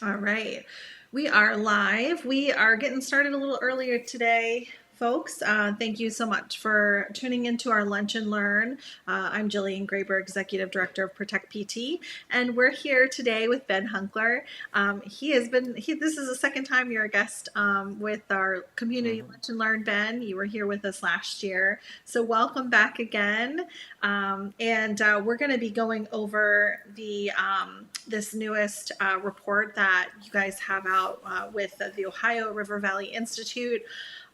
All right. We are live. We are getting started a little earlier today, folks. Thank you so much for tuning into our Lunch and Learn. I'm Jillian Graber, Executive Director of Protect PT, and we're here today with Ben Hunkler. This is the second time you're a guest with our community hmm Lunch and Learn, Ben. You were here with us last year. So welcome back again. And we're going to be going over this newest report that you guys have out with the Ohio River Valley Institute,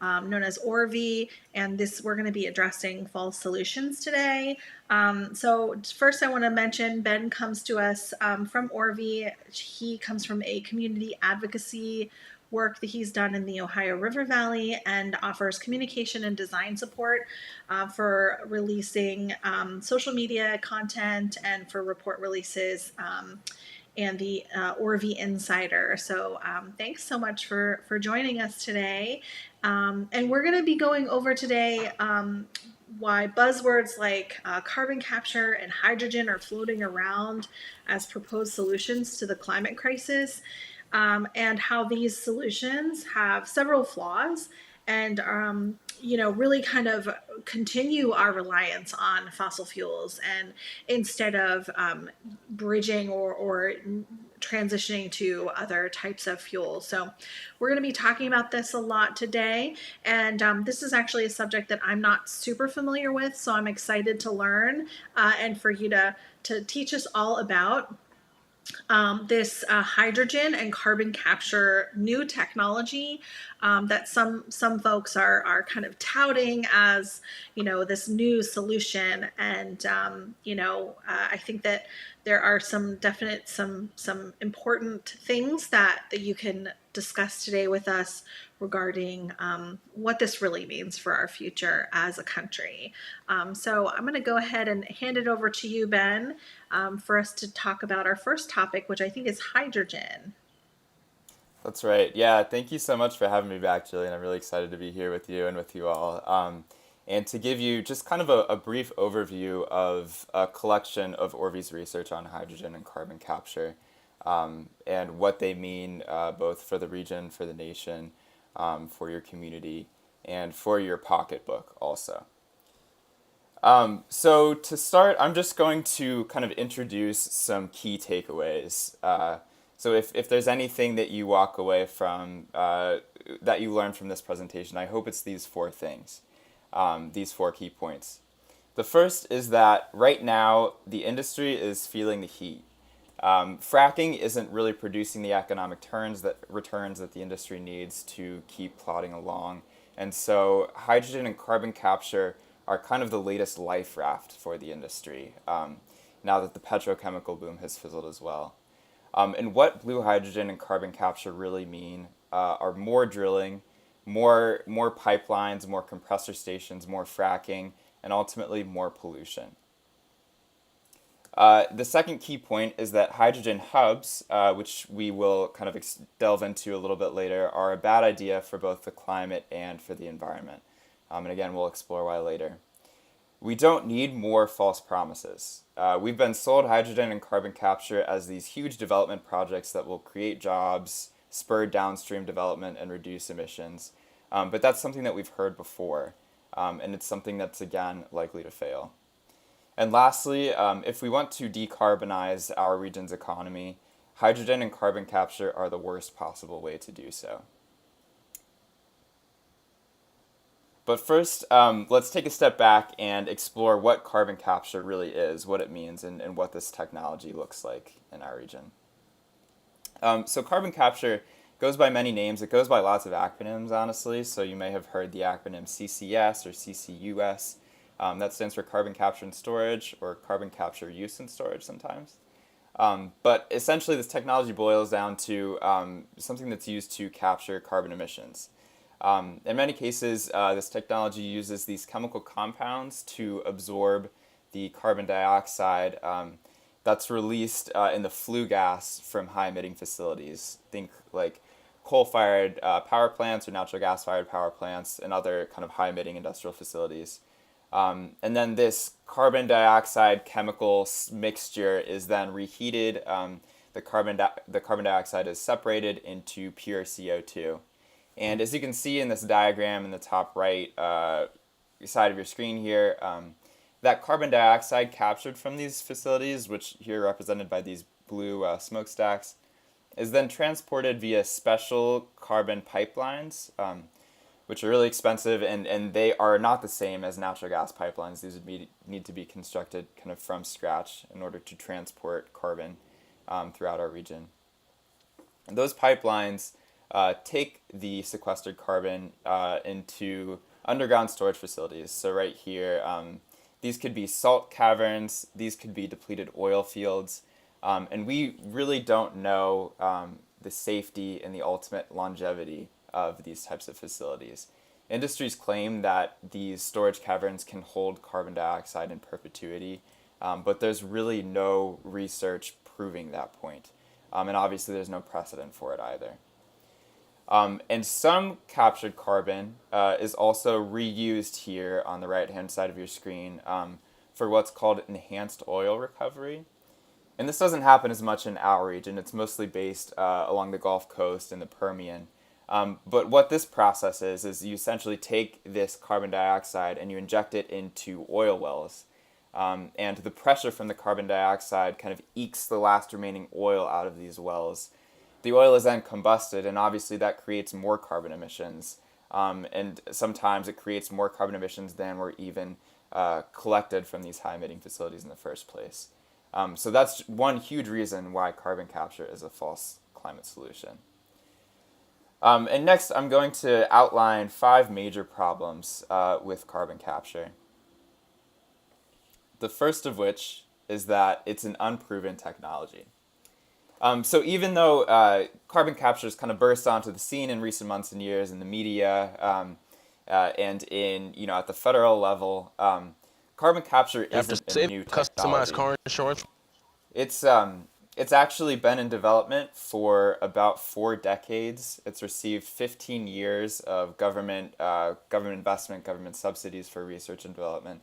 known as ORVI, and this we're going to be addressing false solutions today. So first, I want to mention Ben comes to us from ORVI. He comes from a community advocacy work that he's done in the Ohio River Valley and offers communication and design support for releasing social media content and for report releases. And the ORVI Insider. So thanks so much for joining us today. And we're going to be going over today why buzzwords like carbon capture and hydrogen are floating around as proposed solutions to the climate crisis, and how these solutions have several flaws and really kind of continue our reliance on fossil fuels, and instead of bridging or transitioning to other types of fuel. So we're going to be talking about this a lot today, and this is actually a subject that I'm not super familiar with, so I'm excited to learn and for you to teach us all about this hydrogen and carbon capture new technology that some folks are kind of touting as this new solution. And I think that there are some important things that you can discuss today with us regarding what this really means for our future as a country. So I'm going to go ahead and hand it over to you, Ben, for us to talk about our first topic, which I think is hydrogen. That's right. Yeah, thank you so much for having me back, Jillian. I'm really excited to be here with you and with you all. And to give you just kind of a brief overview of a collection of ORVI's research on hydrogen and carbon capture, and what they mean both for the region, for the nation, for your community, and for your pocketbook also. So to start, I'm just going to kind of introduce some key takeaways. So if there's anything that you walk away from, that you learn from this presentation, I hope it's these four things, these four key points. The first is that right now the industry is feeling the heat. Fracking isn't really producing the economic returns that the industry needs to keep plodding along. And so hydrogen and carbon capture are kind of the latest life raft for the industry, now that the petrochemical boom has fizzled as well. And what blue hydrogen and carbon capture really mean are more drilling, more pipelines, more compressor stations, more fracking, and ultimately more pollution. The second key point is that hydrogen hubs, which we will kind of delve into a little bit later, are a bad idea for both the climate and for the environment. And again, we'll explore why later. We don't need more false promises. We've been sold hydrogen and carbon capture as these huge development projects that will create jobs, spur downstream development, and reduce emissions. But that's something that we've heard before, and it's something that's, again, likely to fail. And lastly, if we want to decarbonize our region's economy, hydrogen and carbon capture are the worst possible way to do so. But first, let's take a step back and explore what carbon capture really is, what it means, and what this technology looks like in our region. So carbon capture goes by many names. It goes by lots of acronyms, honestly. So you may have heard the acronym CCS or CCUS. That stands for carbon capture and storage, or carbon capture use and storage sometimes. But essentially, this technology boils down to something that's used to capture carbon emissions. In many cases, this technology uses these chemical compounds to absorb the carbon dioxide that's released in the flue gas from high emitting facilities. Think like coal-fired power plants or natural gas-fired power plants and other kind of high emitting industrial facilities. And then this carbon dioxide chemical mixture is then reheated. The the carbon dioxide is separated into pure CO2. And as you can see in this diagram in the top right side of your screen here, that carbon dioxide captured from these facilities, which here are represented by these blue smokestacks, is then transported via special carbon pipelines, which are really expensive, and they are not the same as natural gas pipelines. These would need to be constructed kind of from scratch in order to transport carbon throughout our region. And those pipelines take the sequestered carbon into underground storage facilities. So right here, these could be salt caverns, these could be depleted oil fields, and we really don't know the safety and the ultimate longevity of these types of facilities. Industries claim that these storage caverns can hold carbon dioxide in perpetuity, but there's really no research proving that point. And obviously there's no precedent for it either. And some captured carbon is also reused here on the right-hand side of your screen for what's called enhanced oil recovery. And this doesn't happen as much in our region. It's mostly based along the Gulf Coast and the Permian. But what this process is you essentially take this carbon dioxide and you inject it into oil wells. And the pressure from the carbon dioxide kind of ekes the last remaining oil out of these wells. The oil is then combusted, and obviously that creates more carbon emissions. And sometimes it creates more carbon emissions than were even collected from these high-emitting facilities in the first place. So that's one huge reason why carbon capture is a false climate solution. And next, I'm going to outline 5 major problems with carbon capture. The first of which is that it's an unproven technology. So even though carbon capture has kind of burst onto the scene in recent months and years in the media and in at the federal level, carbon capture isn't a new technology. Customized car insurance. It's actually been in development for about 4 decades. It's received 15 years of government investment, government subsidies for research and development.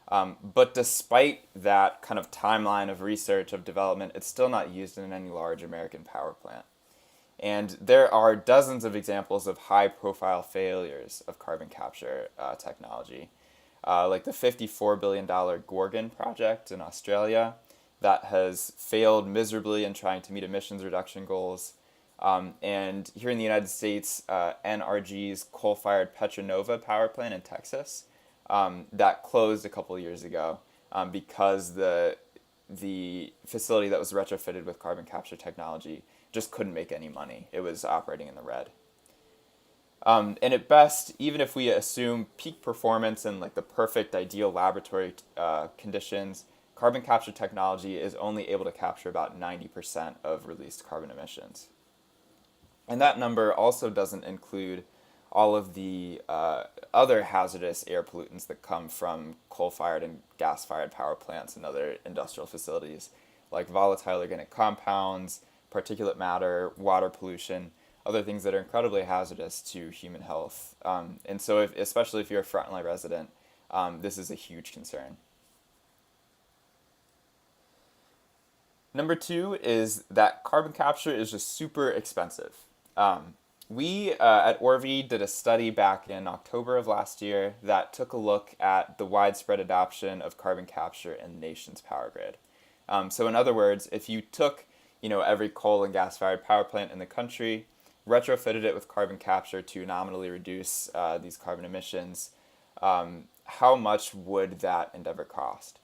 But despite that kind of timeline of research, of development, it's still not used in any large American power plant. And there are dozens of examples of high-profile failures of carbon capture technology, like the $54 billion Gorgon project in Australia that has failed miserably in trying to meet emissions reduction goals. And here in the United States, NRG's coal-fired Petronova power plant in Texas that closed a couple of years ago because the facility that was retrofitted with carbon capture technology just couldn't make any money. It was operating in the red. And at best, even if we assume peak performance and like the perfect ideal laboratory conditions, carbon capture technology is only able to capture about 90% of released carbon emissions. And that number also doesn't include all of the other hazardous air pollutants that come from coal-fired and gas-fired power plants and other industrial facilities, like volatile organic compounds, particulate matter, water pollution, other things that are incredibly hazardous to human health. And so especially if you're a frontline resident, this is a huge concern. Number 2 is that carbon capture is just super expensive. We at ORVI did a study back in October of last year that took a look at the widespread adoption of carbon capture in the nation's power grid. So in other words, if you took every coal and gas-fired power plant in the country, retrofitted it with carbon capture to nominally reduce these carbon emissions, how much would that endeavor cost?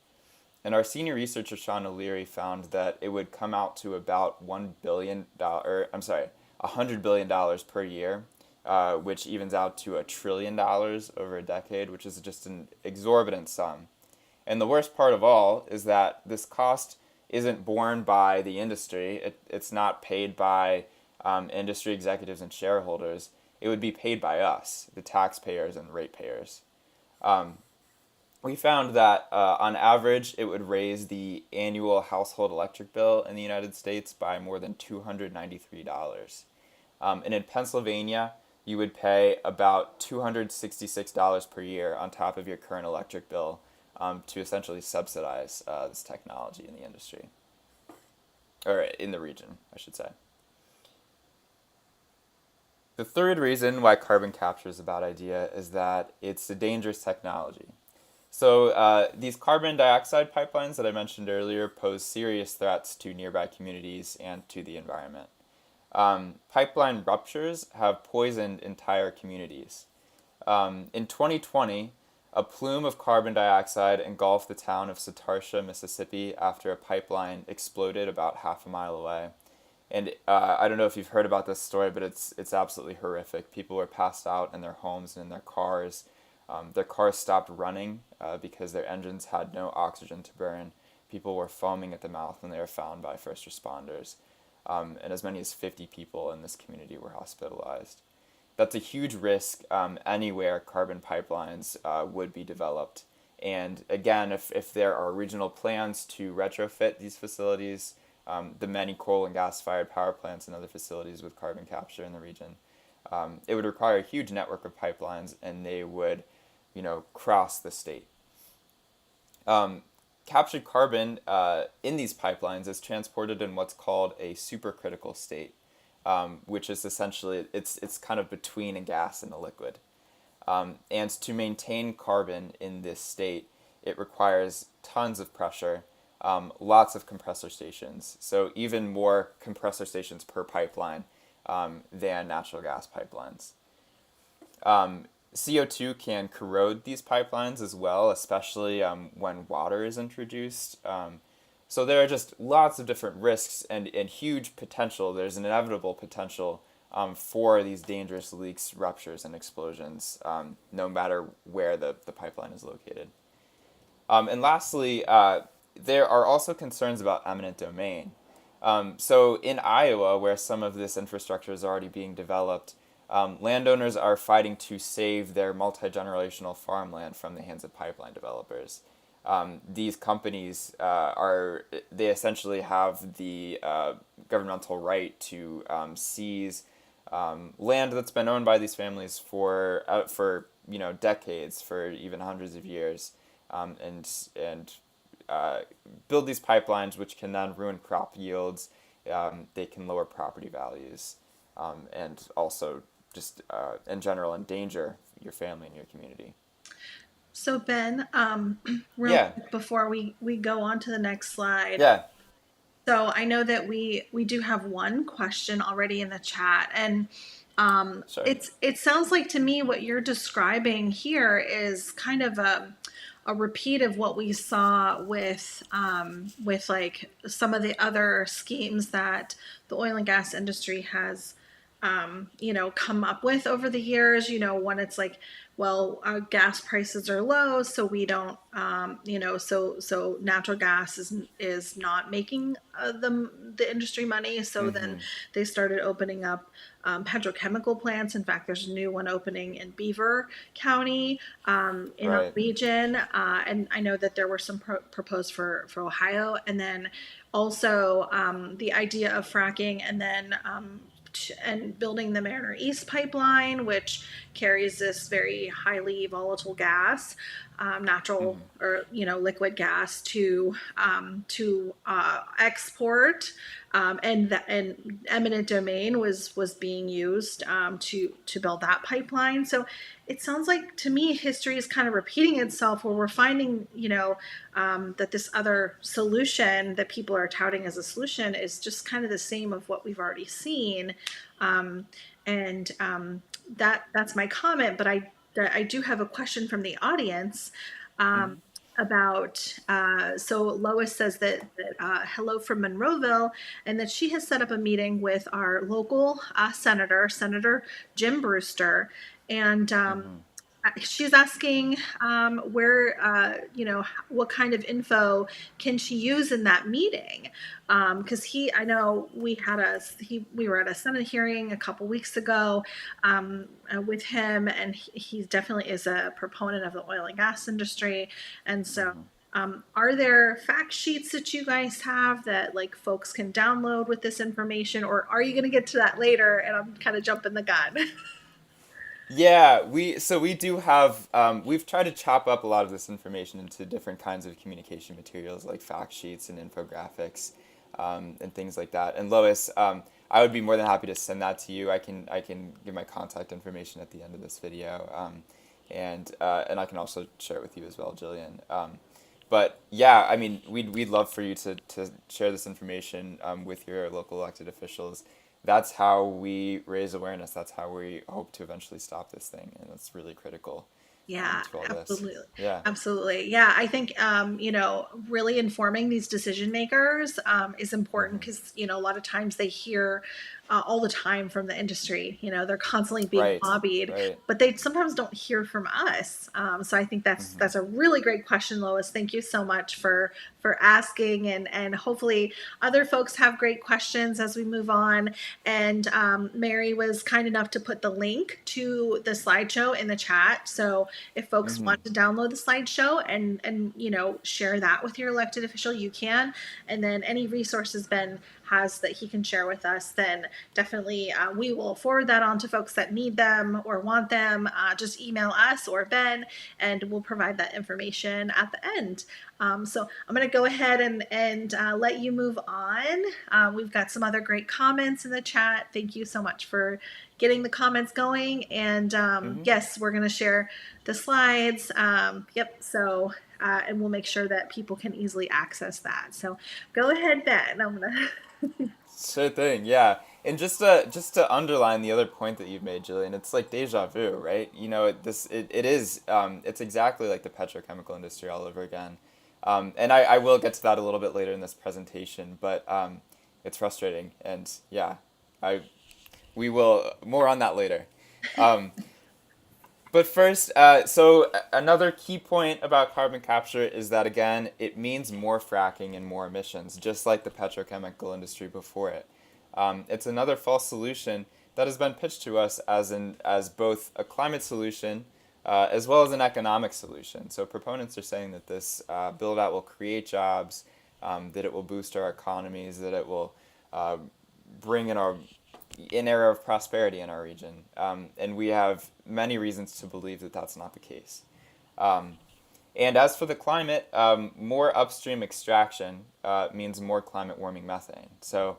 And our senior researcher, Sean O'Leary, found that it would come out to about $100 billion per year, which evens out to $1 trillion over a decade, which is just an exorbitant sum. And the worst part of all is that this cost isn't borne by the industry. It's not paid by industry executives and shareholders. It would be paid by us, the taxpayers and ratepayers. We found that on average, it would raise the annual household electric bill in the United States by more than $293. And in Pennsylvania, you would pay about $266 per year on top of your current electric bill to essentially subsidize this technology in the industry. or in the region, I should say. The third reason why carbon capture is a bad idea is that it's a dangerous technology. So these carbon dioxide pipelines that I mentioned earlier pose serious threats to nearby communities and to the environment. Pipeline ruptures have poisoned entire communities. In 2020, a plume of carbon dioxide engulfed the town of Satartia, Mississippi, after a pipeline exploded about half a mile away. And I don't know if you've heard about this story, but it's absolutely horrific. People were passed out in their homes and in their cars. Their cars stopped running because their engines had no oxygen to burn. People were foaming at the mouth when they were found by first responders. And as many as 50 people in this community were hospitalized. That's a huge risk anywhere carbon pipelines would be developed. And again, if there are regional plans to retrofit these facilities, the many coal and gas-fired power plants and other facilities with carbon capture in the region, it would require a huge network of pipelines, and they would, cross the state. Captured carbon in these pipelines is transported in what's called a supercritical state, which is essentially it's kind of between a gas and a liquid. And to maintain carbon in this state, it requires tons of pressure, lots of compressor stations. So even more compressor stations per pipeline than natural gas pipelines. CO2 can corrode these pipelines as well, especially when water is introduced. So there are just lots of different risks and huge potential. There's an inevitable potential for these dangerous leaks, ruptures, and explosions, no matter where the pipeline is located. And lastly, there are also concerns about eminent domain. So in Iowa, where some of this infrastructure is already being developed, landowners are fighting to save their multi-generational farmland from the hands of pipeline developers. These companies they essentially have the governmental right to seize land that's been owned by these families for decades, for even hundreds of years, and build these pipelines, which can then ruin crop yields. They can lower property values, and also just in general endanger your family and your community. So Ben, real Yeah, quick before we go on to the next slide. yeah, So I know that we do have one question already in the chat, and sure. it sounds like to me what you're describing here is kind of a repeat of what we saw with like some of the other schemes that the oil and gas industry has come up with over the years, when it's like, well, gas prices are low, so we don't, so natural gas is not making the industry money. So then Mm-hmm. they started opening up petrochemical plants. In fact, there's a new one opening in Beaver County in our Right. region, and I know that there were some proposed for Ohio, and then also the idea of fracking, and then and building the Mariner East pipeline, which carries this very highly volatile gas, natural Mm-hmm. or liquid gas to export, and eminent domain was being used to build that pipeline. So it sounds like to me history is kind of repeating itself, where we're finding that this other solution that people are touting as a solution is just kind of the same of what we've already seen. um, and that's my comment, but I do have a question from the audience Mm-hmm. about so Lois says that hello from Monroeville, and that she has set up a meeting with our local Senator Jim Brewster, and Mm-hmm. she's asking where what kind of info can she use in that meeting, because I know we were at a Senate hearing a couple weeks ago with him, and he definitely is a proponent of the oil and gas industry. And so Mm-hmm. are there fact sheets that you guys have that like folks can download with this information, or are you going to get to that later and I'm kind of jumping the gun? Yeah, we do have we've tried to chop up a lot of this information into different kinds of communication materials like fact sheets and infographics. and things like that. And Lois, I would be more than happy to send that to you. I can give my contact information at the end of this video, and I can also share it with you as well, Jillian. But yeah, I mean, we'd love for you to share this information with your local elected officials. That's how we raise awareness. That's how we hope to eventually stop this thing, and that's really critical Yeah, to all this. absolutely. Yeah. Absolutely. Yeah, I think, really informing these decision makers is important Hmm. because, a lot of times they hear all the time from the industry. They're constantly being Right. lobbied, Right. but they sometimes don't hear from us. So I think Hmm. that's a really great question, Lois. Thank you so much for asking, and hopefully other folks have great questions as we move on. And Mary was kind enough to put the link to the slideshow in the chat. So if folks Hmm. want to download the slideshow and share that with your elected official, you can. And then any resources Ben has that he can share with us, then definitely we will forward that on to folks that need them or want them. Just email us or Ben, and we'll provide that information at the end. So I'm going to go ahead and let you move on. We've got some other great comments in the chat. Thank you so much for getting the comments going. And Hmm. yes, we're going to share the slides. Yep. So, and we'll make sure that people can easily access that. So go ahead, Ben. I'm going to. Sure thing. Yeah. And just to underline the other point that you've made, Jillian, it's like deja vu, right? It is it's exactly like the petrochemical industry all over again. And I will get to that a little bit later in this presentation, but it's frustrating, and yeah, I we will more on that later. Um, but first, another key point about carbon capture is that, again, it means more fracking and more emissions, just like the petrochemical industry before it. It's another false solution that has been pitched to us as both a climate solution as well as an economic solution. So proponents are saying that this build out will create jobs, that it will boost our economies, that it will uh, bring in an era of prosperity in our region. And we have many reasons to believe that that's not the case. Um, and as for the climate, more upstream extraction means more climate warming methane. So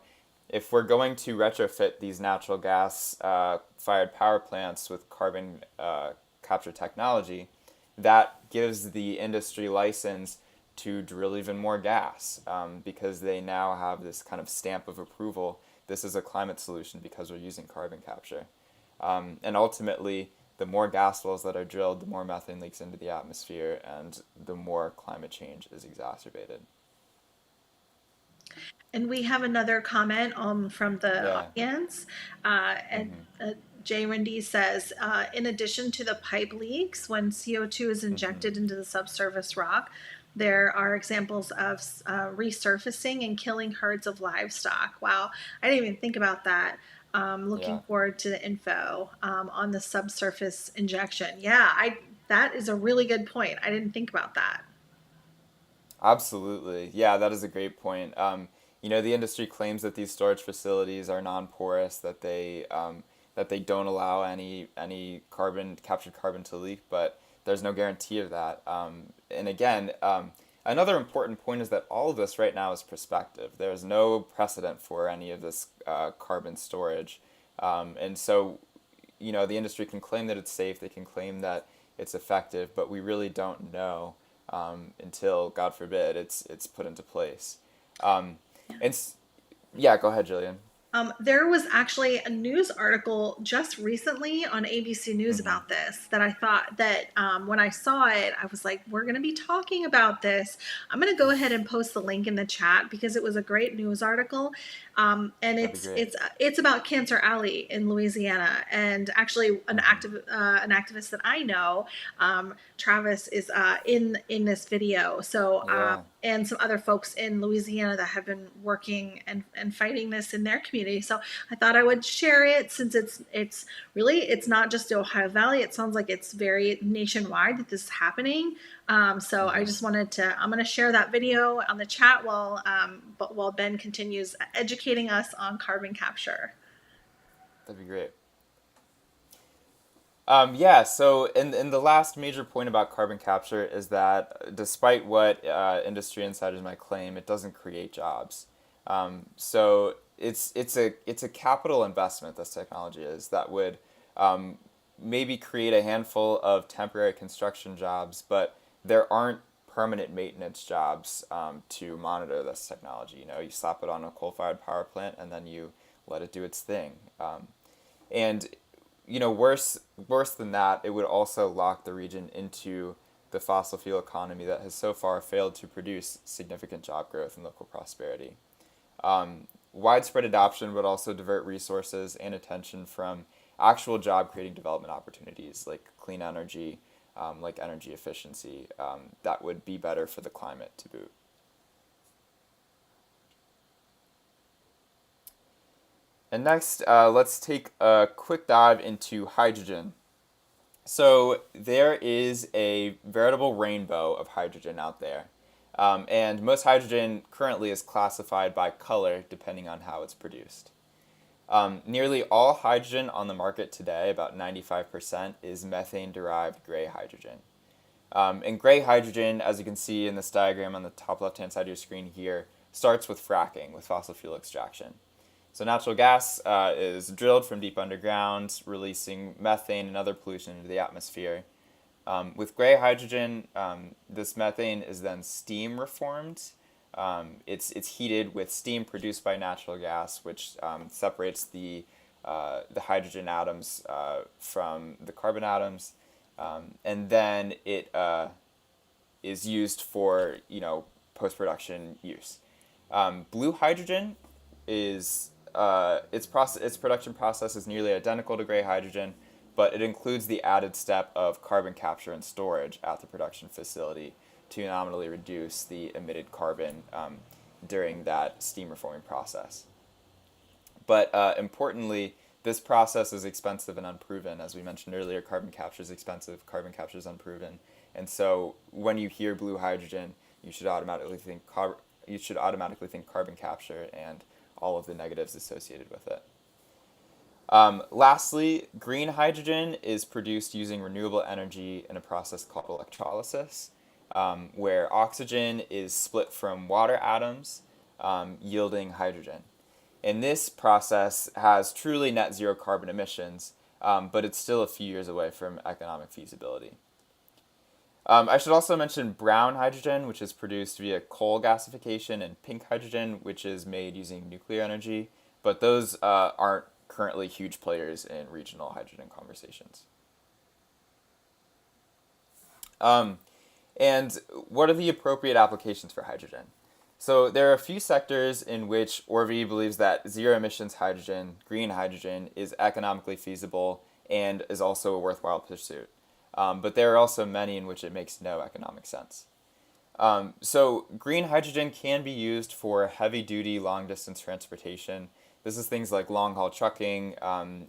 if we're going to retrofit these natural gas fired power plants with carbon capture technology, that gives the industry license to drill even more gas because they now have this kind of stamp of approval. This is a climate solution because we're using carbon capture. And ultimately, the more gas wells that are drilled, the more methane leaks into the atmosphere, and the more climate change is exacerbated. And we have another comment from the Yeah. audience. And Mm-hmm. Jay Rindy says, in addition to the pipe leaks, when CO2 is Mm-hmm. injected into the subsurface rock, there are examples of resurfacing and killing herds of livestock. Wow, I didn't even think about that. Looking Yeah. forward to the info on the subsurface injection. Yeah, that is a really good point. I didn't think about that. Absolutely. Yeah, that is a great point. The industry claims that these storage facilities are non-porous, that they don't allow any carbon captured carbon to leak, but there's no guarantee of that. And again, another important point is that all of this right now is prospective. There's no precedent for any of this carbon storage, and so the industry can claim that it's safe. They can claim that it's effective, but we really don't know until, God forbid, it's put into place. Um, and yeah, go ahead, Jillian. There was actually a news article just recently on ABC News Mm-hmm. about this that I thought that when I saw it, I was like, we're going to be talking about this. I'm going to go ahead and post the link in the chat because it was a great news article. And That'd be great. it's about Cancer Alley in Louisiana, and actually Mm-hmm. an activist that I know, Travis, is in this video. So Yeah. and some other folks in Louisiana that have been working and fighting this in their community. So I thought I would share it since it's really it's not just the Ohio Valley. It sounds like it's very nationwide that this is happening. So I Mm-hmm. just wanted to I'm going to share that video on the chat while Ben continues educating us on carbon capture. That'd be great. Yeah, so in the last major point about carbon capture is that despite what industry insiders might claim, it doesn't create jobs. So it's a capital investment. This technology is that would um, maybe create a handful of temporary construction jobs, but there aren't permanent maintenance jobs to monitor this technology. You know, you slap it on a coal-fired power plant and then you let it do its thing. And worse than that, it would also lock the region into the fossil fuel economy that has so far failed to produce significant job growth and local prosperity. Widespread adoption would also divert resources and attention from actual job creating development opportunities like clean energy, like energy efficiency, that would be better for the climate to boot. And next, let's take a quick dive into hydrogen. So there is a veritable rainbow of hydrogen out there. And most hydrogen currently is classified by color depending on how it's produced. Nearly all hydrogen on the market today, about 95%, is methane derived gray hydrogen. And gray hydrogen, as you can see in this diagram on the top left hand side of your screen here, starts with fracking, with fossil fuel extraction. So natural gas is drilled from deep underground, releasing methane and other pollution into the atmosphere. With gray hydrogen, this methane is then steam reformed. It's heated with steam produced by natural gas, which separates the hydrogen atoms from the carbon atoms, and then it is used for post production use. Blue hydrogen is its production process is nearly identical to gray hydrogen, but it includes the added step of carbon capture and storage at the production facility to nominally reduce the emitted carbon during that steam reforming process. But importantly, this process is expensive and unproven. As we mentioned earlier, carbon capture is expensive, carbon capture is unproven. And so when you hear blue hydrogen, you should automatically think carbon capture and all of the negatives associated with it. Lastly, green hydrogen is produced using renewable energy in a process called electrolysis, where oxygen is split from water atoms, yielding hydrogen. And this process has truly net zero carbon emissions, but it's still a few years away from economic feasibility. I should also mention brown hydrogen, which is produced via coal gasification, and pink hydrogen, which is made using nuclear energy, but those aren't currently huge players in regional hydrogen conversations. And what are the appropriate applications for hydrogen? So there are a few sectors in which ORVI believes that zero emissions hydrogen, green hydrogen, is economically feasible and is also a worthwhile pursuit. But there are also many in which it makes no economic sense. So green hydrogen can be used for heavy-duty, long-distance transportation. This is things like long-haul trucking,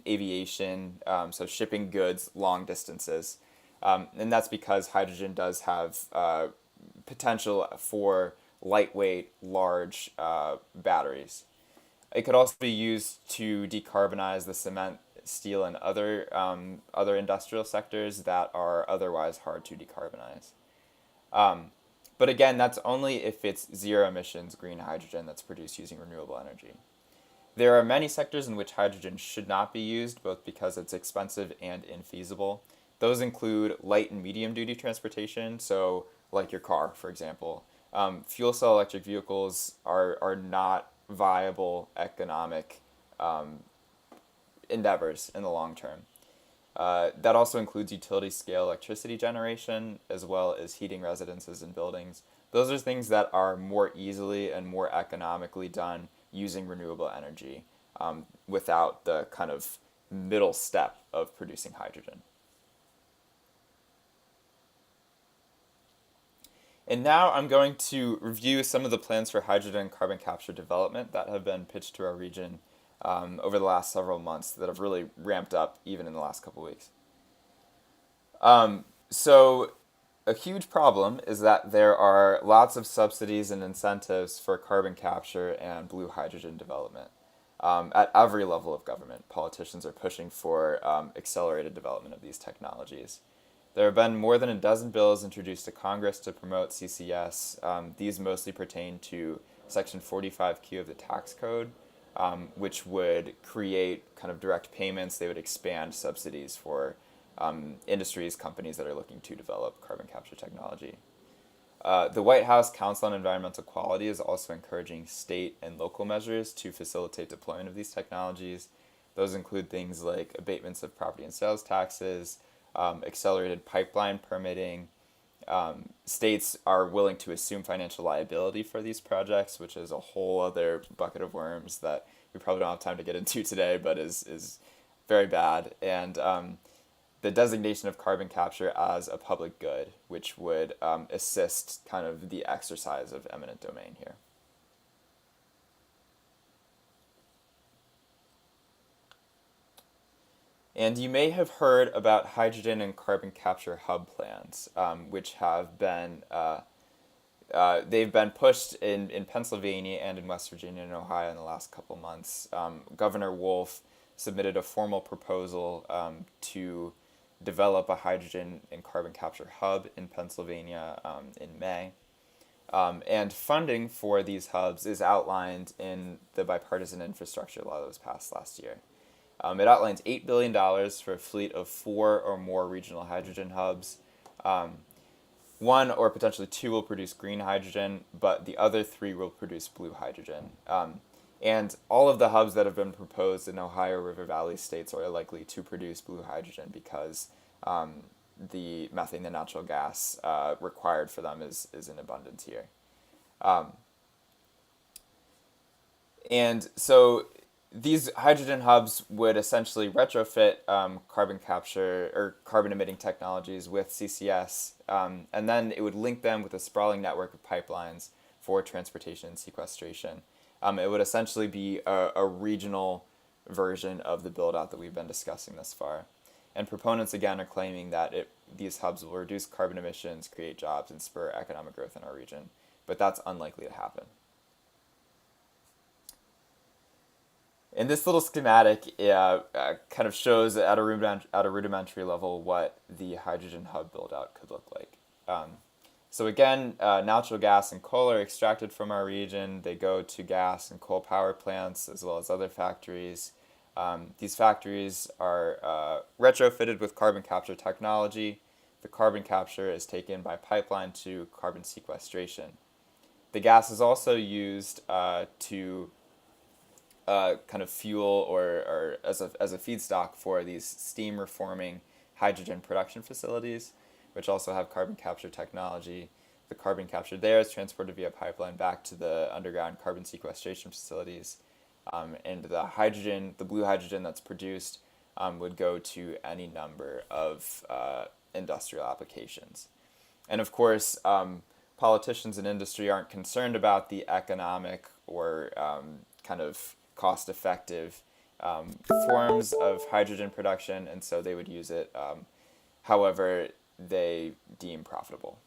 aviation, so shipping goods long distances. And that's because hydrogen does have potential for lightweight, large batteries. It could also be used to decarbonize the cement, steel, and other industrial sectors that are otherwise hard to decarbonize. But again, that's only if it's zero emissions green hydrogen that's produced using renewable energy. There are many sectors in which hydrogen should not be used, both because it's expensive and infeasible. Those include light and medium duty transportation, so like your car, for example. Fuel cell electric vehicles are not viable economic endeavors in the long term. That also includes utility scale electricity generation, as well as heating residences and buildings. Those are things that are more easily and more economically done using renewable energy, without the kind of middle step of producing hydrogen. And now I'm going to review some of the plans for hydrogen and carbon capture development that have been pitched to our region over the last several months that have really ramped up even in the last couple weeks. So a huge problem is that there are lots of subsidies and incentives for carbon capture and blue hydrogen development. At every level of government, politicians are pushing for accelerated development of these technologies. There have been more than a dozen bills introduced to Congress to promote CCS. These mostly pertain to Section 45Q of the tax code, which would create kind of direct payments. They would expand subsidies for industries, companies that are looking to develop carbon capture technology. The White House Council on Environmental Quality is also encouraging state and local measures to facilitate deployment of these technologies. Those include things like abatements of property and sales taxes, accelerated pipeline permitting. States are willing to assume financial liability for these projects, which is a whole other bucket of worms that we probably don't have time to get into today, but is very bad. And the designation of carbon capture as a public good, which would assist kind of the exercise of eminent domain here. And you may have heard about hydrogen and carbon capture hub plans, which have been they've been pushed in Pennsylvania and in West Virginia and Ohio in the last couple months. Governor Wolf submitted a formal proposal to develop a hydrogen and carbon capture hub in Pennsylvania in May. And funding for these hubs is outlined in the bipartisan infrastructure law that was passed last year. It outlines $8 billion for a fleet of 4 or more regional hydrogen hubs. One or potentially 2 will produce green hydrogen, but the other 3 will produce blue hydrogen. And all of the hubs that have been proposed in Ohio River Valley states are likely to produce blue hydrogen because the methane, the natural gas required for them is in abundance here. And so these hydrogen hubs would essentially retrofit carbon capture or carbon emitting technologies with CCS, and then it would link them with a sprawling network of pipelines for transportation and sequestration. It would essentially be a regional version of the build-out that we've been discussing thus far. And proponents, again, are claiming that these hubs will reduce carbon emissions, create jobs, and spur economic growth in our region. But that's unlikely to happen. And this little schematic kind of shows at a rudimentary level what the hydrogen hub build-out could look like. So again, natural gas and coal are extracted from our region. They go to gas and coal power plants as well as other factories. These factories are retrofitted with carbon capture technology. The carbon capture is taken by pipeline to carbon sequestration. The gas is also used to kind of fuel or as a feedstock for these steam reforming hydrogen production facilities, which also have carbon capture technology. The carbon captured there is transported via pipeline back to the underground carbon sequestration facilities. And the blue hydrogen that's produced would go to any number of industrial applications. And of course, politicians and industry aren't concerned about the economic or kind of cost-effective forms of hydrogen production, and so they would use it however they deem profitable.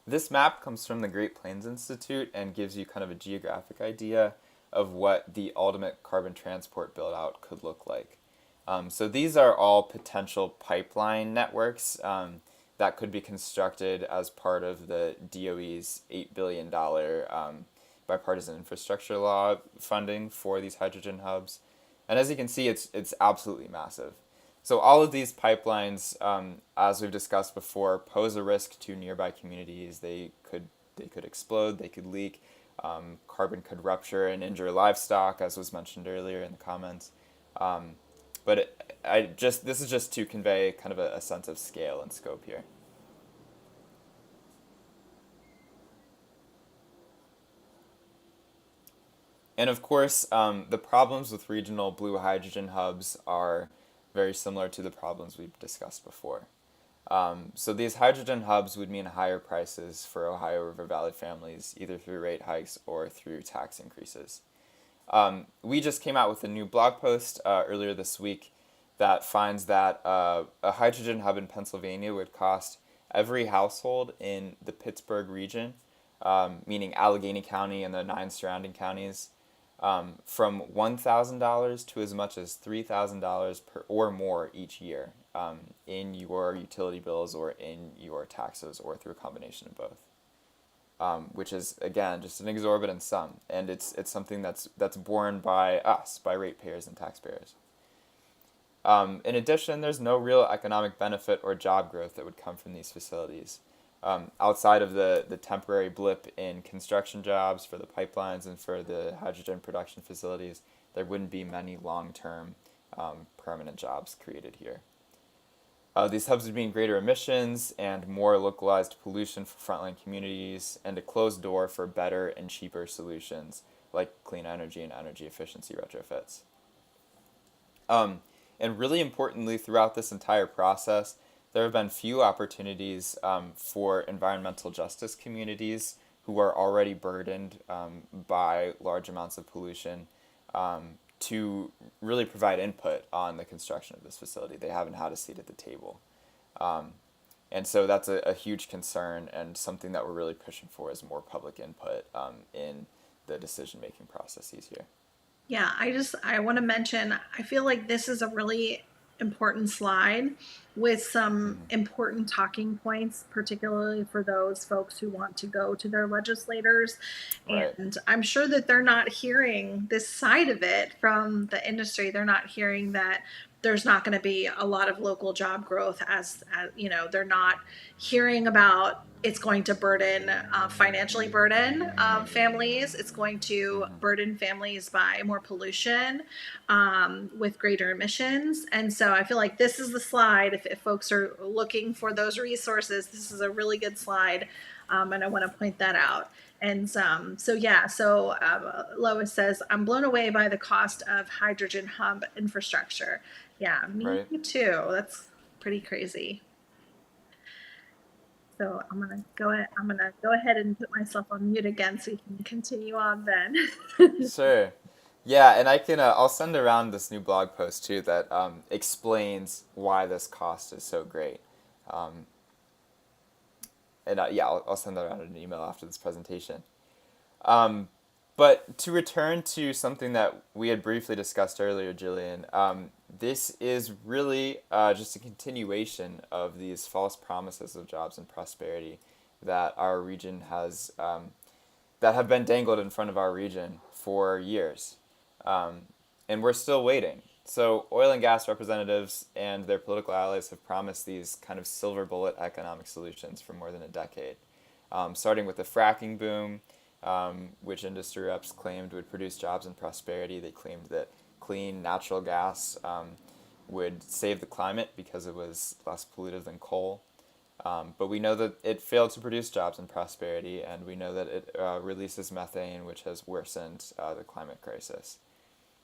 This map comes from the Great Plains Institute and gives you kind of a geographic idea of what the ultimate carbon transport build-out could look like. So these are all potential pipeline networks that could be constructed as part of the DOE's $8 billion bipartisan infrastructure law funding for these hydrogen hubs. And as you can see, it's absolutely massive. So all of these pipelines, as we've discussed before, pose a risk to nearby communities. They could explode, they could leak, carbon could rupture and injure livestock, as was mentioned earlier in the comments. This is just to convey kind of a sense of scale and scope here. And of course, the problems with regional blue hydrogen hubs are very similar to the problems we've discussed before. So these hydrogen hubs would mean higher prices for Ohio River Valley families, either through rate hikes or through tax increases. We just came out with a new blog post earlier this week that finds that a hydrogen hub in Pennsylvania would cost every household in the Pittsburgh region, meaning Allegheny County and the 9 surrounding counties, from $1,000 to as much as $3,000 per or more each year in your utility bills or in your taxes or through a combination of both. Which is again just an exorbitant sum, and it's something that's borne by us, by ratepayers and taxpayers. In addition, there's no real economic benefit or job growth that would come from these facilities. Outside of the temporary blip in construction jobs for the pipelines and for the hydrogen production facilities, there wouldn't be many long-term permanent jobs created here. These hubs would mean greater emissions and more localized pollution for frontline communities, and a closed door for better and cheaper solutions like clean energy and energy efficiency retrofits. Um, and really importantly, throughout this entire process, there have been few opportunities for environmental justice communities who are already burdened by large amounts of pollution to really provide input on the construction of this facility. They haven't had a seat at the table. Um, and so that's a huge concern and something that we're really pushing for is more public input in the decision making processes here. Yeah, I want to mention, I feel like this is a really important slide with some Mm-hmm. important talking points, particularly for those folks who want to go to their legislators. Right. And I'm sure that they're not hearing this side of it from the industry. They're not hearing that there's not going to be a lot of local job growth as you know, they're not hearing about it's going to burden financially burden families. It's going to Mm-hmm. burden families by more pollution with greater emissions. And so I feel like this is the slide. If folks are looking for those resources, this is a really good slide. And I want to point that out. And Lois says, I'm blown away by the cost of hydrogen hub infrastructure. Yeah, me Right. too. That's pretty crazy. So I'm gonna go ahead and put myself on mute again so you can continue on then. Sure. Yeah, and I'll send around this new blog post too that explains why this cost is so great. Um, and yeah, I'll send that around in an email after this presentation. Um, but to return to something that we had briefly discussed earlier, Jillian, this is really just a continuation of these false promises of jobs and prosperity that our region has that have been dangled in front of our region for years. Um, and we're still waiting. So, oil and gas representatives and their political allies have promised these kind of silver bullet economic solutions for more than a decade. Starting with the fracking boom, which industry reps claimed would produce jobs and prosperity. They claimed that clean natural gas would save the climate because it was less polluted than coal. But we know that it failed to produce jobs and prosperity, and we know that it releases methane, which has worsened the climate crisis.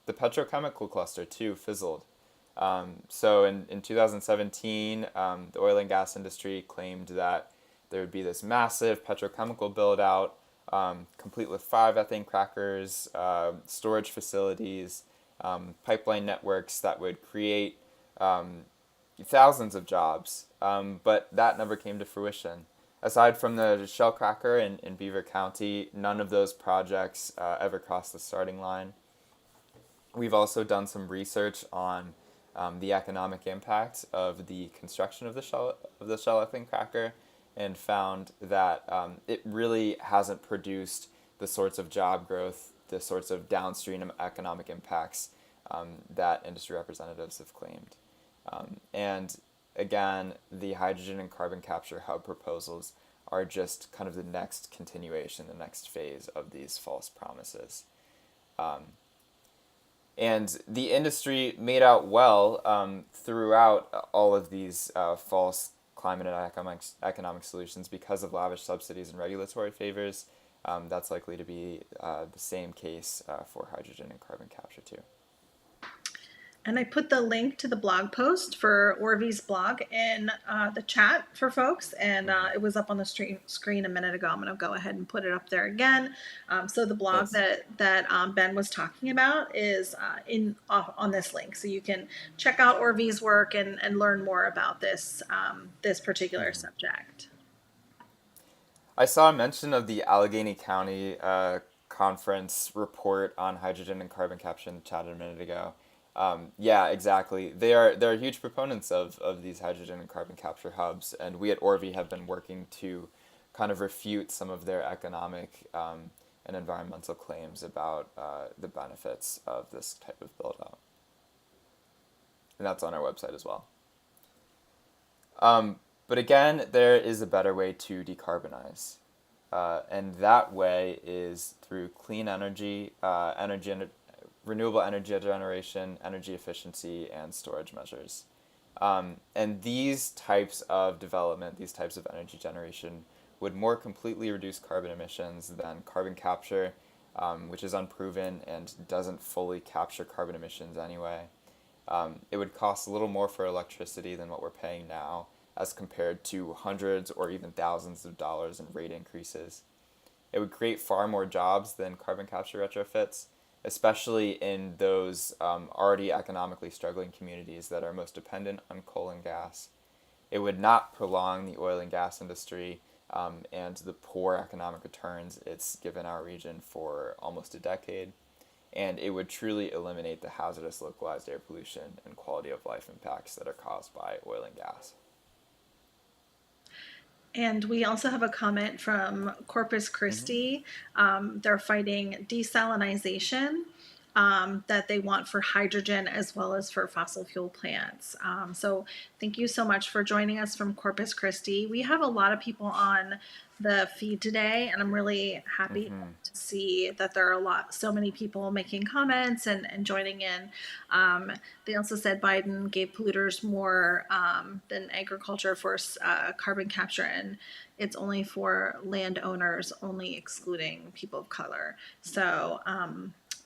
The petrochemical cluster, too, fizzled. So in 2017, the oil and gas industry claimed that there would be this massive petrochemical build out, complete with 5 ethane crackers, storage facilities, pipeline networks that would create thousands of jobs, but that never came to fruition. Aside from the Shell cracker in Beaver County, none of those projects ever crossed the starting line. We've also done some research on the economic impact of the construction of the Shell ethane cracker, and found that it really hasn't produced the sorts of job growth, the sorts of downstream economic impacts that industry representatives have claimed. And again, the hydrogen and carbon capture hub proposals are just kind of the next continuation, the next phase of these false promises. Um, and the industry made out well throughout all of these false climate and economic solutions because of lavish subsidies and regulatory favors. That's likely to be the same case for hydrogen and carbon capture too. And I put the link to the blog post for ORVI's blog in the chat for folks, and Mm-hmm. it was up on the screen a minute ago. I'm going to go ahead and put it up there again. So the blog Thanks. that Ben was talking about is on this link, so you can check out ORVI's work and learn more about this particular subject. I saw a mention of the Allegheny County conference report on hydrogen and carbon capture in the chat a minute ago. Yeah, exactly. They're huge proponents of these hydrogen and carbon capture hubs, and we at ORVI have been working to kind of refute some of their economic and environmental claims about the benefits of this type of build out. And that's on our website as well. But again, there is a better way to decarbonize. And that way is through clean energy, renewable energy generation, energy efficiency, and storage measures. And these types of development, these types of energy generation, would more completely reduce carbon emissions than carbon capture, which is unproven and doesn't fully capture carbon emissions anyway. It would cost a little more for electricity than what we're paying now, as compared to hundreds or even thousands of dollars in rate increases. It would create far more jobs than carbon capture retrofits, especially in those already economically struggling communities that are most dependent on coal and gas. It would not prolong the oil and gas industry and the poor economic returns it's given our region for almost a decade. And it would truly eliminate the hazardous localized air pollution and quality of life impacts that are caused by oil and gas. And we also have a comment from Corpus Christi. They're fighting desalinization that they want for hydrogen as well as for fossil fuel plants. So thank you so much for joining us from Corpus Christi. We have a lot of people on the feed today, and I'm really happy to see that there are so many people making comments and joining in. They also said Biden gave polluters more than agriculture for carbon capture, and it's only for landowners, only excluding people of color. So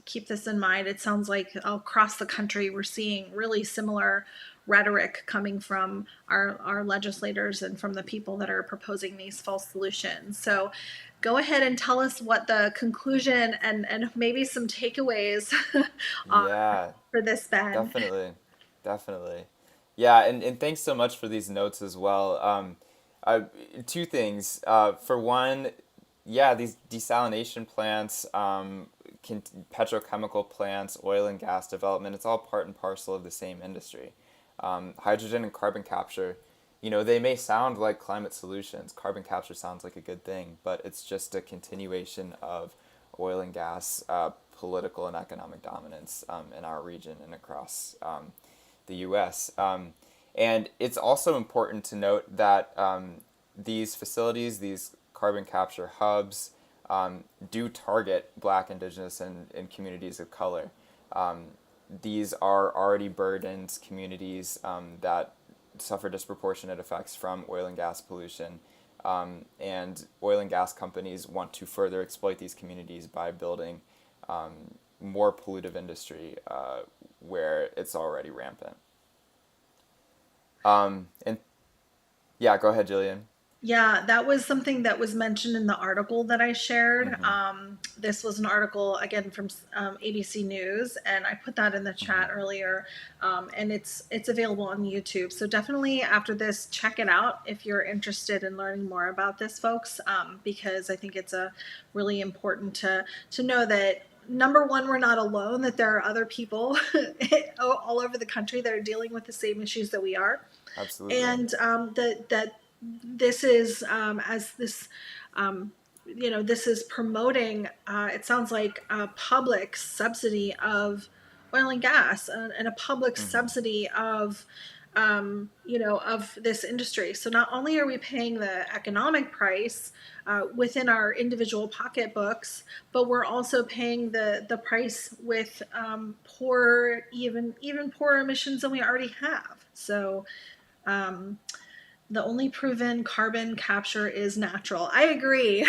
keep this in mind. It sounds like across the country we're seeing really similar rhetoric coming from our legislators and from the people that are proposing these false solutions. So go ahead and tell us what the conclusion and maybe some takeaways are Yeah, for this, Ben. definitely. Yeah, and thanks so much for these notes as well. Two things. For one, yeah, these desalination plants, petrochemical plants, oil and gas development, it's all part and parcel of the same industry. Hydrogen and carbon capture, they may sound like climate solutions. Carbon capture sounds like a good thing, but it's just a continuation of oil and gas political and economic dominance in our region and across the U.S. And it's also important to note that these facilities, these carbon capture hubs, do target Black, Indigenous, and communities of color. These are already burdened communities that suffer disproportionate effects from oil and gas pollution. And oil and gas companies want to further exploit these communities by building more pollutive industry where it's already rampant. And yeah, go ahead, Jillian. Yeah, that was something that was mentioned in the article that I shared. This was an article, again, from ABC News, and I put that in the chat earlier, and it's available on YouTube. So definitely after this, check it out if you're interested in learning more about this, folks, because I think it's really important to know that, number one, we're not alone, that there are other people all over the country that are dealing with the same issues that we are. Absolutely. And that this is as this this is promoting it sounds like a public subsidy of oil and gas and a public subsidy of of this industry. So not only are we paying the economic price within our individual pocketbooks, but we're also paying the price with poor, even poorer emissions than we already have. So the only proven carbon capture is natural. I agree.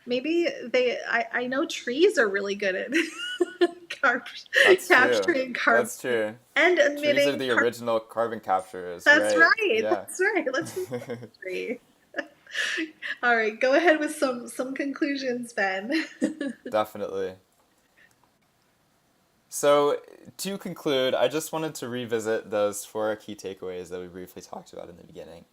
Maybe I know trees are really good at That's true. capturing carbon That's true. and Trees are emitting the original carbon capturers, That's right? right. Yeah. That's right. Let's move on to tree. All right, go ahead with some conclusions, Ben. Definitely. So, to conclude, I just wanted to revisit those four key takeaways that we briefly talked about in the beginning.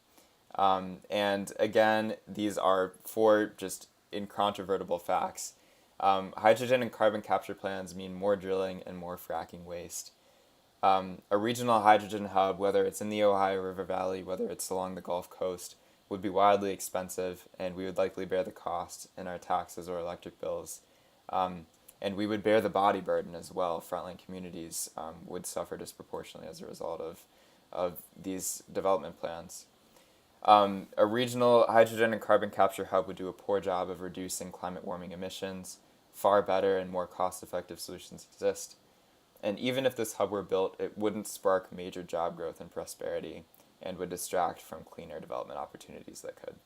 And again, these are four just incontrovertible facts. Hydrogen and carbon capture plans mean more drilling and more fracking waste. A regional hydrogen hub, whether it's in the Ohio River Valley, whether it's along the Gulf Coast, would be wildly expensive, and we would likely bear the cost in our taxes or electric bills. Um, and we would bear the body burden as well. Frontline communities would suffer disproportionately as a result of these development plans. A regional hydrogen and carbon capture hub would do a poor job of reducing climate warming emissions. Far better and more cost effective solutions exist. And even if this hub were built, it wouldn't spark major job growth and prosperity and would distract from clean air development opportunities that could.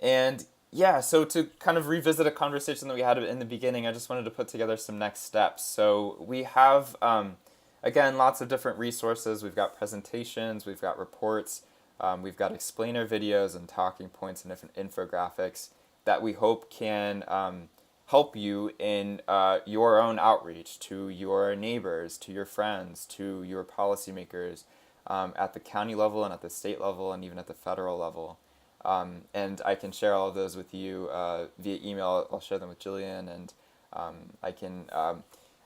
And yeah, so to kind of revisit a conversation that we had in the beginning, I just wanted to put together some next steps. So we have, again, lots of different resources. We've got presentations, we've got reports, we've got explainer videos and talking points and different infographics that we hope can help you in your own outreach to your neighbors, to your friends, to your policymakers at the county level and at the state level and even at the federal level. And I can share all of those with you via email. I'll share them with Jillian, and I can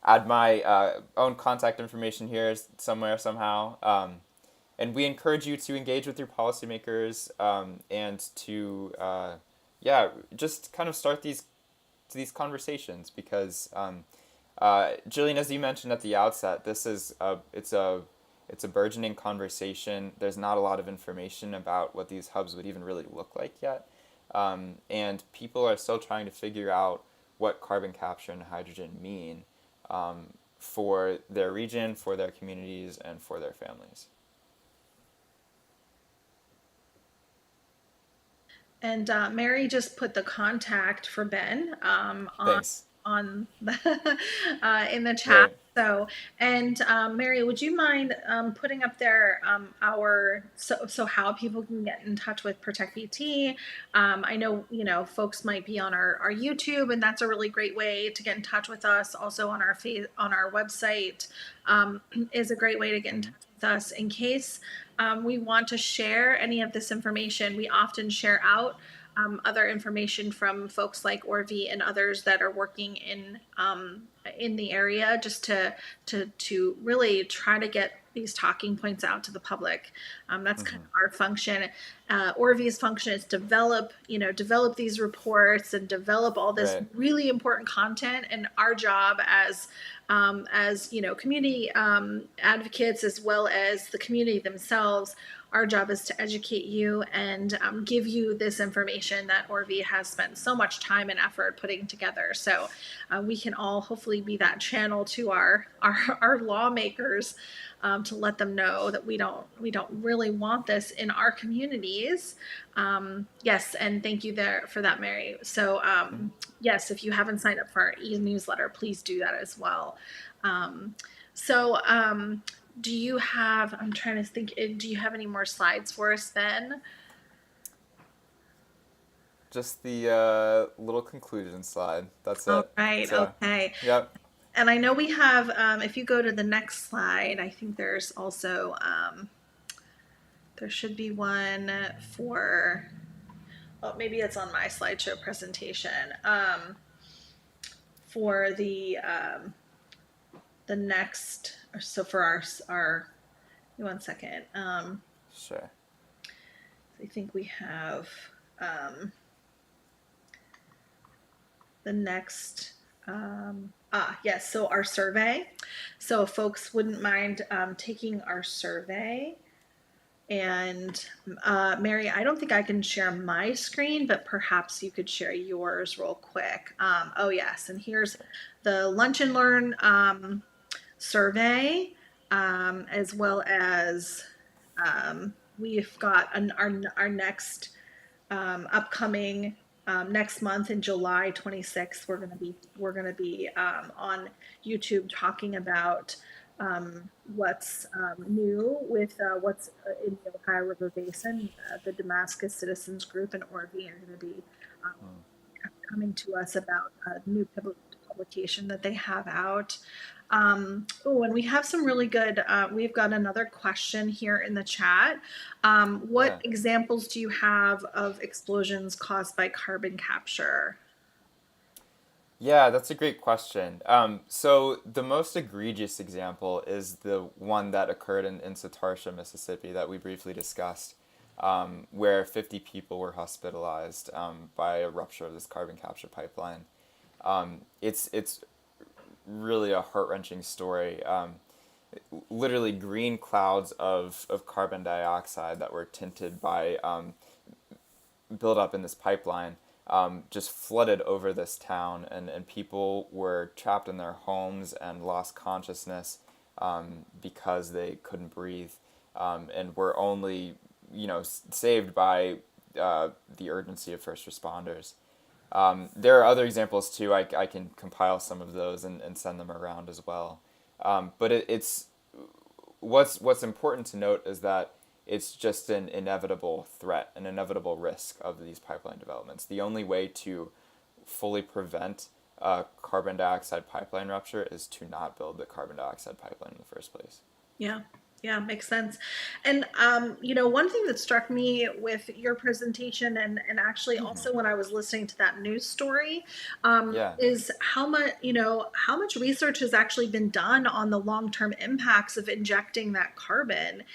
add my own contact information here somewhere, somehow. And we encourage you to engage with your policymakers and to, yeah, just kind of start these conversations because, Jillian, as you mentioned at the outset, it's a burgeoning conversation. There's not a lot of information about what these hubs would even really look like yet. And people are still trying to figure out what carbon capture and hydrogen mean for their region, for their communities, and for their families. And Mary just put the contact for Ben Thanks. on the in the chat. Great. So, and Mary, would you mind putting up there our so how people can get in touch with Protect VT? I know folks might be on our YouTube, and that's a really great way to get in touch with us. Also on our website is a great way to get in touch with us in case we want to share any of this information. We often share out other information from folks like ORVI and others that are working in the area, just to really try to get these talking points out to the public. That's kind of our function. ORVI's function is develop these reports and develop all this Right. really important content. And our job as community advocates, as well as the community themselves, our job is to educate you and give you this information that ORVI has spent so much time and effort putting together. So we can all hopefully be that channel to our lawmakers to let them know that we don't really want this in our communities. Yes, and thank you there for that, Mary. So yes, if you haven't signed up for our e-newsletter, please do that as well. So do you have, I'm trying to think, do you have any more slides for us, Ben? Just the little conclusion slide. That's All it. right, So, okay. yep. And I know we have, if you go to the next slide, I think there's also, there should be one for, oh, maybe it's on my slideshow presentation, for the next, so for our one second. Sure. I think we have the next, yes, so our survey. So if folks wouldn't mind taking our survey. And Mary, I don't think I can share my screen, but perhaps you could share yours real quick. Oh yes, and here's the Lunch and Learn survey, as well as we've got our next upcoming next month in July 26th. We're gonna be on YouTube talking about what's new with what's in the Ohio River Basin. The Damascus Citizens Group and ORVI are going to be coming to us about new publication that they have out. Oh, and we have some really good, we've got another question here in the chat. What Yeah. examples do you have of explosions caused by carbon capture? Yeah, that's a great question. So the most egregious example is the one that occurred in Satarsha, Mississippi, that we briefly discussed, where 50 people were hospitalized by a rupture of this carbon capture pipeline. It's really a heart-wrenching story. Literally green clouds of carbon dioxide that were tinted by buildup in this pipeline just flooded over this town, and people were trapped in their homes and lost consciousness because they couldn't breathe, and were only, saved by the urgency of first responders. There are other examples too. I can compile some of those and send them around as well. But it's what's important to note is that it's just an inevitable threat, an inevitable risk of these pipeline developments. The only way to fully prevent a carbon dioxide pipeline rupture is to not build the carbon dioxide pipeline in the first place. Yeah, yeah, makes sense. And one thing that struck me with your presentation and actually Mm-hmm. also when I was listening to that news story, Yeah. is how much research has actually been done on the long-term impacts of injecting that carbon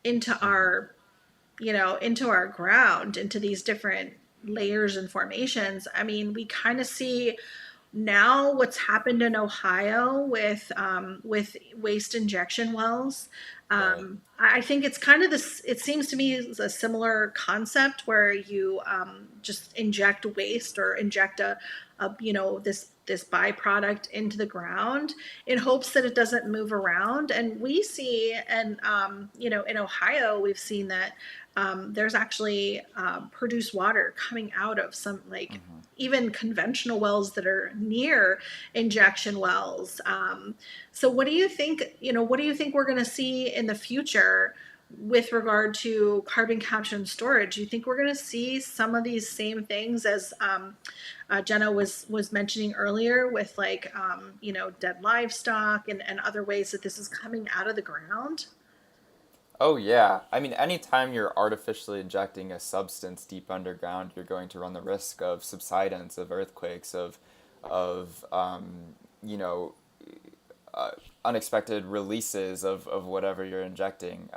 into Mm-hmm. into our ground, into these different layers and formations. I mean, we kind of see now what's happened in Ohio with waste injection wells. Right. I think it's kind of this. It seems to me it's a similar concept where you just inject waste or inject this byproduct into the ground in hopes that it doesn't move around. And we see, and in Ohio, we've seen that there's actually produced water coming out of some like Mm-hmm. even conventional wells that are near injection wells. So what do you think, what do you think we're going to see in the future with regard to carbon capture and storage? Do you think we're going to see some of these same things as Jenna was mentioning earlier with like, dead livestock and other ways that this is coming out of the ground? Oh yeah. I mean, anytime you're artificially injecting a substance deep underground, you're going to run the risk of subsidence, of earthquakes, of you know, uh, unexpected releases of whatever you're injecting,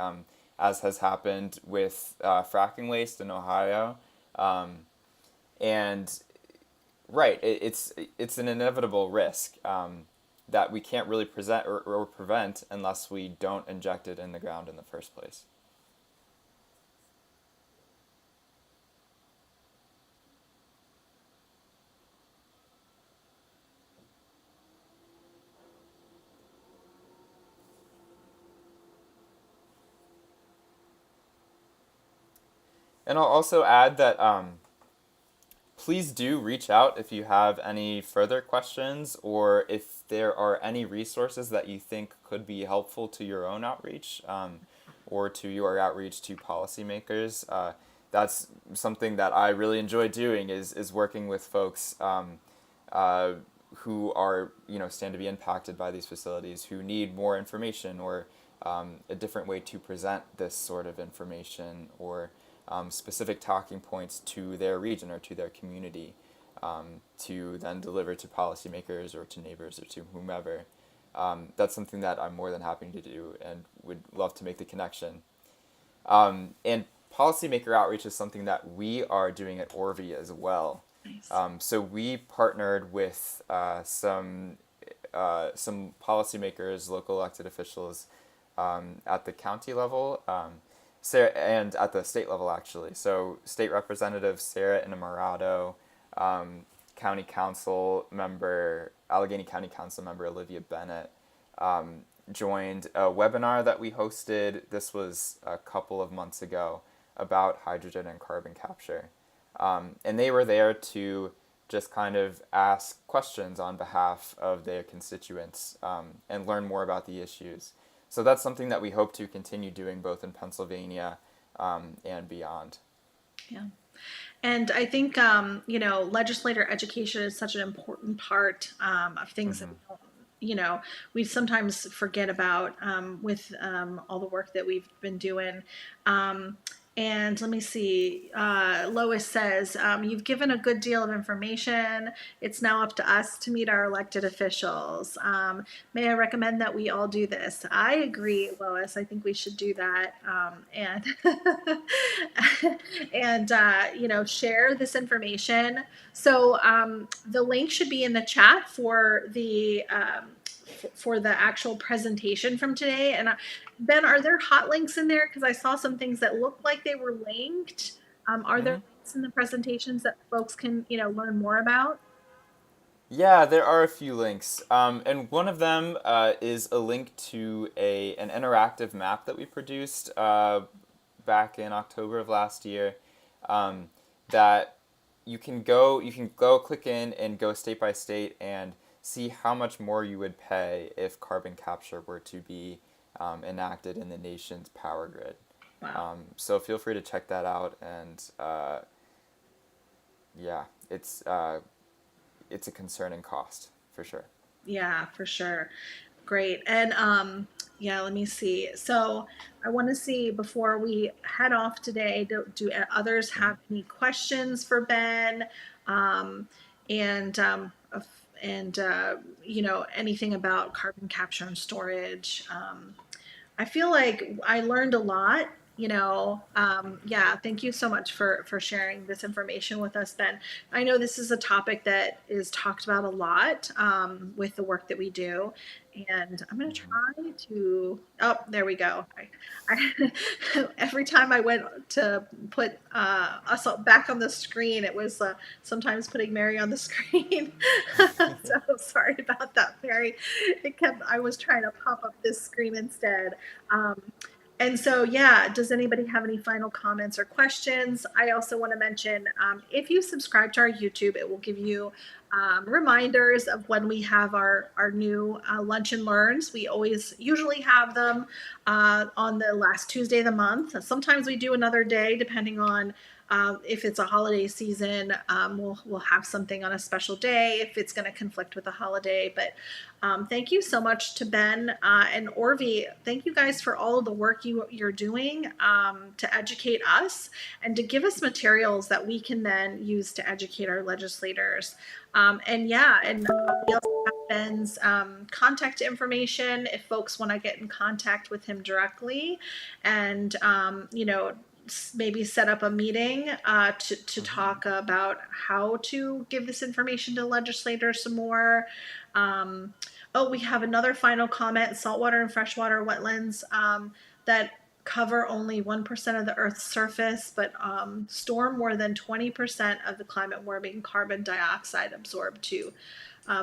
as has happened with fracking waste in Ohio. Um, and right, it's an inevitable risk that we can't really present or prevent unless we don't inject it in the ground in the first place. And I'll also add that please do reach out if you have any further questions or if there are any resources that you think could be helpful to your own outreach, or to your outreach to policymakers. That's something that I really enjoy doing is working with folks uh, who are, stand to be impacted by these facilities, who need more information or a different way to present this sort of information, or specific talking points to their region or to their community, to then deliver to policymakers or to neighbors or to whomever. That's something that I'm more than happy to do and would love to make the connection. And policymaker outreach is something that we are doing at ORVI as well. Nice. So we partnered with some policymakers, local elected officials, at the county level, Sarah, and at the state level actually. So State Representative Sarah Innamorato, County Council member, Allegheny County Council member Olivia Bennett, joined a webinar that we hosted. This was a couple of months ago about hydrogen and carbon capture. And they were there to just kind of ask questions on behalf of their constituents, and learn more about the issues. So that's something that we hope to continue doing both in Pennsylvania and beyond. Yeah. And I think, legislator education is such an important part of things that Mm-hmm. we don't, we sometimes forget about with all the work that we've been doing. Um, and let me see. Lois says, you've given a good deal of information. It's now up to us to meet our elected officials. May I recommend that we all do this? I agree, Lois. I think we should do that. And share this information. So the link should be in the chat for the actual presentation from today. And Ben, are there hot links in there? Because I saw some things that looked like they were linked. Are there Mm-hmm. links in the presentations that folks can learn more about? Yeah, there are a few links, and one of them is a link to an interactive map that we produced back in October of last year. That you can go click in and go state by state and see how much more you would pay if carbon capture were to be enacted in the nation's power grid. Wow. So feel free to check that out, and yeah, it's a concerning cost for sure. Yeah, for sure. Great. And yeah, let me see. So I want to see before we head off today, do others Mm-hmm. have any questions for Ben? Um, and anything about carbon capture and storage. I feel like I learned a lot. Yeah. Thank you so much for sharing this information with us, Ben. I know this is a topic that is talked about a lot with the work that we do, and I'm going to Mm-hmm. try to. Oh, there we go. Every time I went to put us back on the screen, it was sometimes putting Mary on the screen. So sorry about that, Mary. I was trying to pop up this screen instead. Um, and so, yeah, does anybody have any final comments or questions? I also want to mention if you subscribe to our YouTube, it will give you reminders of when we have our new lunch and learns. We always usually have them on the last Tuesday of the month. Sometimes we do another day, depending on if it's a holiday season. We'll have something on a special day if it's going to conflict with a holiday. But thank you so much to Ben and ORVI. Thank you guys for all of the work you're doing to educate us and to give us materials that we can then use to educate our legislators. And yeah, and we also have Ben's contact information if folks want to get in contact with him directly, and maybe set up a meeting to Mm-hmm. talk about how to give this information to legislators some more. Um, oh, we have another final comment: saltwater and freshwater wetlands that cover only 1% of the Earth's surface, but store more than 20% of the climate warming carbon dioxide absorbed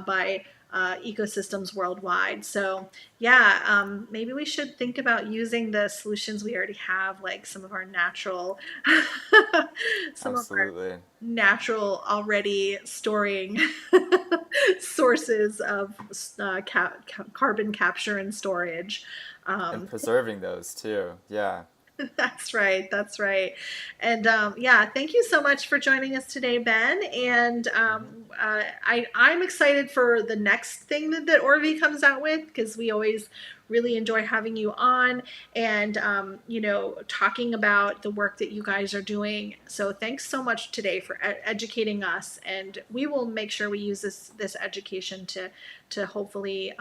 by ecosystems worldwide. So, yeah, maybe we should think about using the solutions we already have, like some of our Absolutely. natural already storing sources of carbon capture and storage. And Um, preserving those too. Yeah. That's right. That's right. And yeah, thank you so much for joining us today, Ben. And Mm-hmm. I'm excited for the next thing that Orvi comes out with because we always really enjoy having you on and talking about the work that you guys are doing. So thanks so much today for educating us, and we will make sure we use this education to hopefully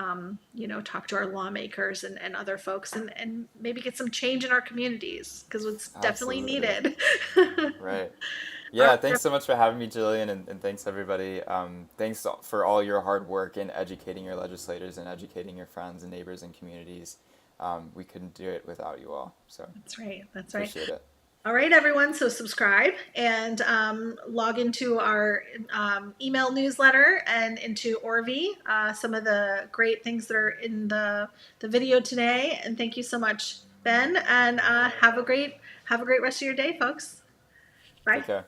talk to our lawmakers and other folks and maybe get some change in our communities because it's definitely Absolutely. needed. Right. All Yeah, right. thanks so much for having me, Jillian, and thanks everybody. Thanks for all your hard work in educating your legislators and educating your friends and neighbors and communities. We couldn't do it without you all, so That's right. That's right. appreciate it. All right, everyone. So subscribe and log into our email newsletter and into Orvi. Some of the great things that are in the video today. And thank you so much, Ben. And have a great rest of your day, folks. Bye. Take care.